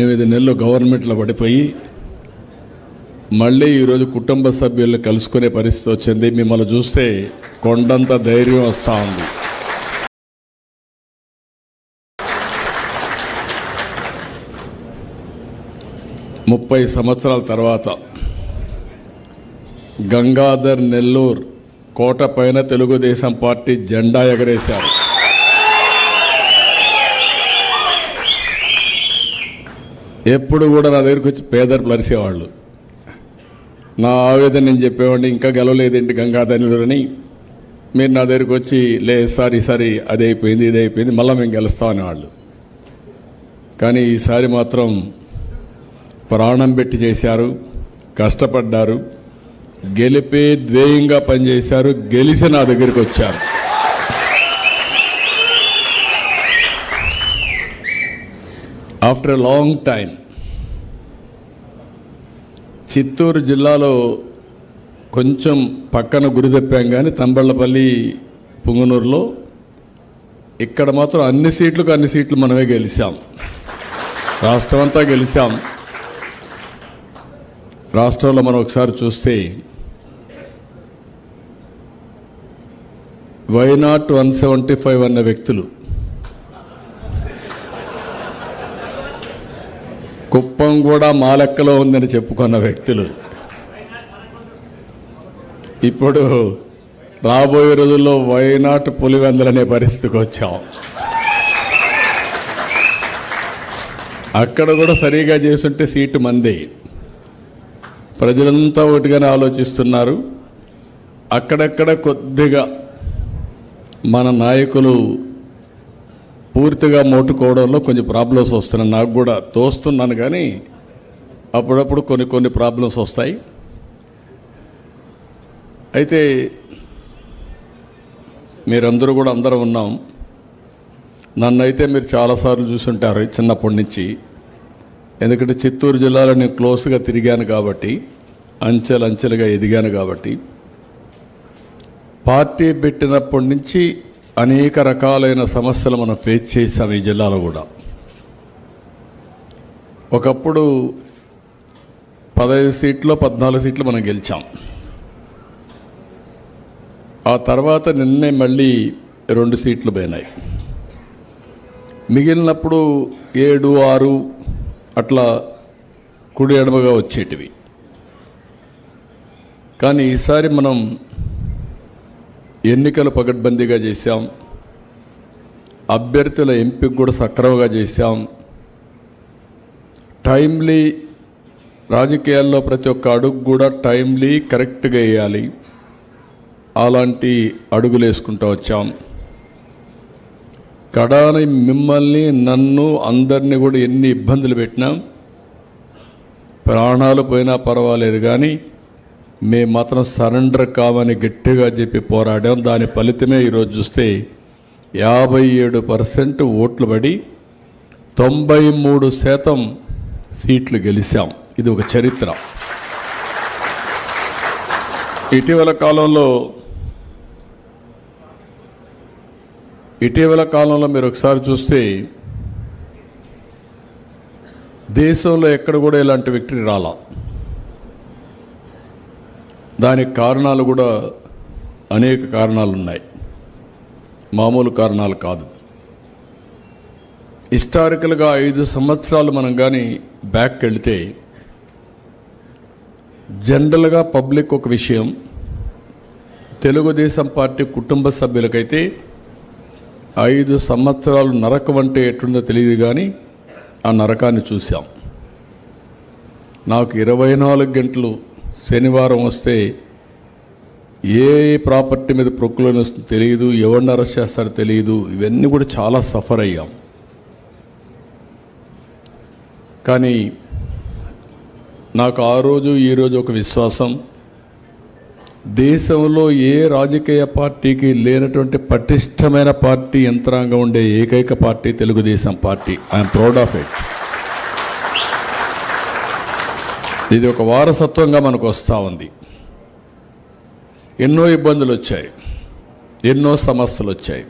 8 నెలలు గవర్నమెంట్లో పడిపోయి మళ్ళీ ఈరోజు కుటుంబ సభ్యులను కలుసుకునే పరిస్థితి వచ్చింది. మిమ్మల్ని చూస్తే కొండంత ధైర్యం వస్తూ ఉంది. ముప్పై సంవత్సరాల తర్వాత గంగాధర్ నెల్లూరు కోట పైన తెలుగుదేశం పార్టీ జెండా ఎగరేశారు. ఎప్పుడు కూడా నా దగ్గరికి వచ్చి పేదలు అరిసేవాళ్ళు. నా ఆవేదన నేను చెప్పేవాడిని, ఇంకా గెలవలేదేంటి గంగాధర్ నెల్లూరు అని. మీరు నా దగ్గరికి వచ్చి ఈసారి అది అయిపోయింది ఇది అయిపోయింది మళ్ళీ మేము గెలుస్తామని వాళ్ళు. కానీ ఈసారి మాత్రం ప్రాణం పెట్టి చేశారు, కష్టపడ్డారు, గెలిపే ధ్యేయంగా పనిచేశారు, గెలిచి నా దగ్గరికి వచ్చారు. After a long time Chittoor జిల్లాలో కొంచెం పక్కన గురి తప్పాం, కానీ తంబళ్ళపల్లి పుంగనూరులో ఇక్కడ మాత్రం అన్ని సీట్లు మనమే గెలిచాం. రాష్ట్రం అంతా గెలిచాం. రాష్ట్రంలో మనం ఒకసారి చూస్తే వైనాట్ 175 అన్న వ్యక్తులు, కుప్పం కూడా మా లెక్కలో ఉందని చెప్పుకున్న వ్యక్తులు ఇప్పుడు రాబోయే రోజుల్లో వైనాట్ పులివెందులనే పరిస్థితికి వచ్చాం. అక్కడ కూడా సరిగా చేసుంటే సీటు మంది. ప్రజలంతా ఒకటిగానే ఆలోచిస్తున్నారు. అక్కడక్కడ కొద్దిగా మన నాయకులు పూర్తిగా మోటుకోవడంలో కొంచెం ప్రాబ్లమ్స్ వస్తున్నాయి. నాకు కూడా తోస్తున్నాను, కానీ అప్పుడప్పుడు కొన్ని ప్రాబ్లమ్స్ వస్తాయి. అయితే మీరందరూ కూడా అందరూ ఉన్నాం. నన్నైతే మీరు చాలాసార్లు చూసుంటారు చిన్నప్పటి నుంచి. ఎందుకంటే చిత్తూరు జిల్లాలో నేను క్లోజ్గా తిరిగాను కాబట్టి, అంచెలుగా ఎదిగాను కాబట్టి. పార్టీ పెట్టినప్పటి నుంచి అనేక రకాలైన సమస్యలు మనం ఫేస్ చేసాం ఈ జిల్లాలో కూడా. ఒకప్పుడు 15 సీట్లు 14 సీట్లు మనం గెలిచాం. ఆ తర్వాత నిన్నే మళ్ళీ 2 సీట్లు పోయినాయి. మిగిలినప్పుడు 7, 6 అట్లా కుడి ఎడమగా వచ్చేటివి. కానీ ఈసారి మనం ఎన్నికలు పకడ్బందీగా చేశాం. అభ్యర్థుల ఎంపిక కూడా సక్రమంగా చేశాం. టైమ్లీ రాజకీయాల్లో ప్రతి ఒక్క అడుగు కూడా టైమ్లీ కరెక్ట్గా వేయాలి. అలాంటి అడుగులు వేసుకుంటూ వచ్చాం. కడాని మిమ్మల్ని నన్ను అందరినీ కూడా ఎన్ని ఇబ్బందులు పెట్టినాం, ప్రాణాలు పోయినా పర్వాలేదు, కానీ మేము మాత్రం సరెండర్ కావని గట్టిగా చెప్పి పోరాడాం. దాని ఫలితమే ఈరోజు చూస్తే 57% ఓట్లు పడి 93% సీట్లు గెలిచాం. ఇది ఒక చరిత్ర. ఇటీవల కాలంలో మీరు ఒకసారి చూస్తే దేశంలో ఎక్కడ కూడా ఇలాంటి విక్టరీ రాలా. దానికి కారణాలు కూడా అనేక కారణాలు ఉన్నాయి, మామూలు కారణాలు కాదు. హిస్టారికల్గా 5 సంవత్సరాలు మనం కానీ బ్యాక్ వెళితే జనరల్గా పబ్లిక్ ఒక విషయం, తెలుగుదేశం పార్టీ కుటుంబ సభ్యులకైతే 5 సంవత్సరాలు నరకం అంటే ఎట్లుందో తెలియదు, కానీ ఆ నరకాన్ని చూసాం. నాకు 24 గంటలు శనివారం వస్తే ఏ ప్రాపర్టీ మీద ప్రొక్లోన్ వస్తుందో తెలియదు, ఎవరిని అరెస్ట్ చేస్తారో తెలియదు. ఇవన్నీ కూడా చాలా సఫర్ అయ్యాం. కానీ నాకు ఆ రోజు ఈరోజు ఒక విశ్వాసం, దేశంలో ఏ రాజకీయ పార్టీకి లేనటువంటి పటిష్టమైన పార్టీ యంత్రాంగం ఉండే ఏకైక party Telugu Desam party. I'm proud of it. ఇది ఒక వారసత్వంగా మనకు వస్తూ ఉంది. ఎన్నో ఇబ్బందులు వచ్చాయి, ఎన్నో సమస్యలు వచ్చాయి.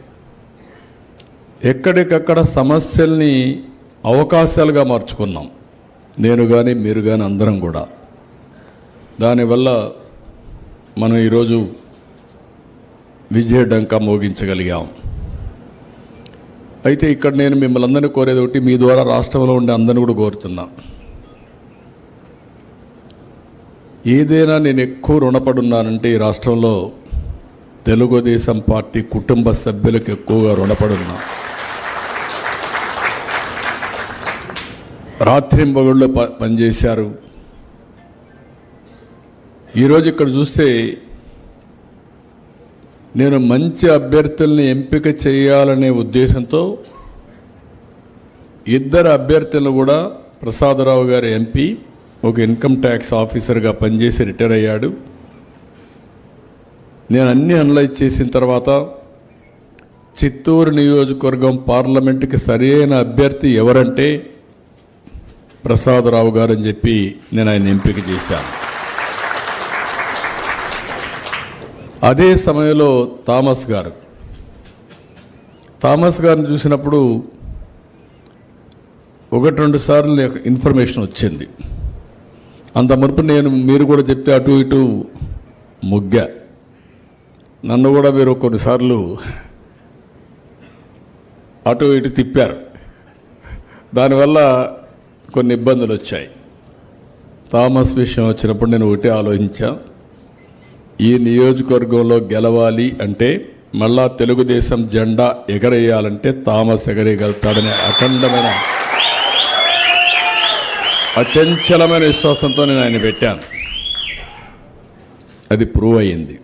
ఎక్కడికక్కడ సమస్యల్ని అవకాశాలుగా మార్చుకున్నాం. నేను కానీ మీరు కానీ అందరం కూడా. దానివల్ల మనం ఈరోజు విజయ డంకా మోగించగలిగాం. అయితే ఇక్కడ నేను మిమ్మల్ని అందరినీ కోరేది ఒకటి, మీ ద్వారా రాష్ట్రంలో ఉండే అందరిని కూడా కోరుతున్నా, ఏదైనా నేను ఎక్కువ రుణపడున్నానంటే ఈ రాష్ట్రంలో తెలుగుదేశం పార్టీ కుటుంబ సభ్యులకు ఎక్కువగా రుణపడున్నా. రాత్రింబగళ్ళు పనిచేశారు. ఈరోజు ఇక్కడ చూస్తే నేను మంచి అభ్యర్థుల్ని ఎంపిక చేయాలనే ఉద్దేశంతో ఇద్దరు అభ్యర్థులను కూడా, ప్రసాదరావు గారు ఎంపీ, ఒక ఇన్కమ్ ట్యాక్స్ ఆఫీసర్గా పనిచేసి రిటైర్ అయ్యాడు. నేను అన్నీ అనలైజ్ చేసిన తర్వాత చిత్తూరు నియోజకవర్గం పార్లమెంటుకి సరైన అభ్యర్థి ఎవరంటే ప్రసాదరావు గారు అని చెప్పి నేను ఆయన ఎంపిక చేశాను. అదే సమయంలో థామస్ గారిని చూసినప్పుడు 1-2 సార్లు ఇన్ఫర్మేషన్ వచ్చింది. అంత మునుపు మీరు కూడా చెప్తే అటు ఇటు ముగ్గా, నన్ను కూడా మీరు కొన్నిసార్లు అటు ఇటు తిప్పారు. దానివల్ల కొన్ని ఇబ్బందులు వచ్చాయి. థామస్ విషయం వచ్చినప్పుడు నేను ఒకటే ఆలోచించా, ఈ నియోజకవర్గంలో గెలవాలి అంటే, మళ్ళా తెలుగుదేశం జెండా ఎగరేయాలంటే థామస్ ఎగరేయగలుగుతాడనే అఖండమైన అచంచలమైన విశ్వాసంతో నేను ఆయన పెట్టాను. అది ప్రూవ్ అయ్యింది.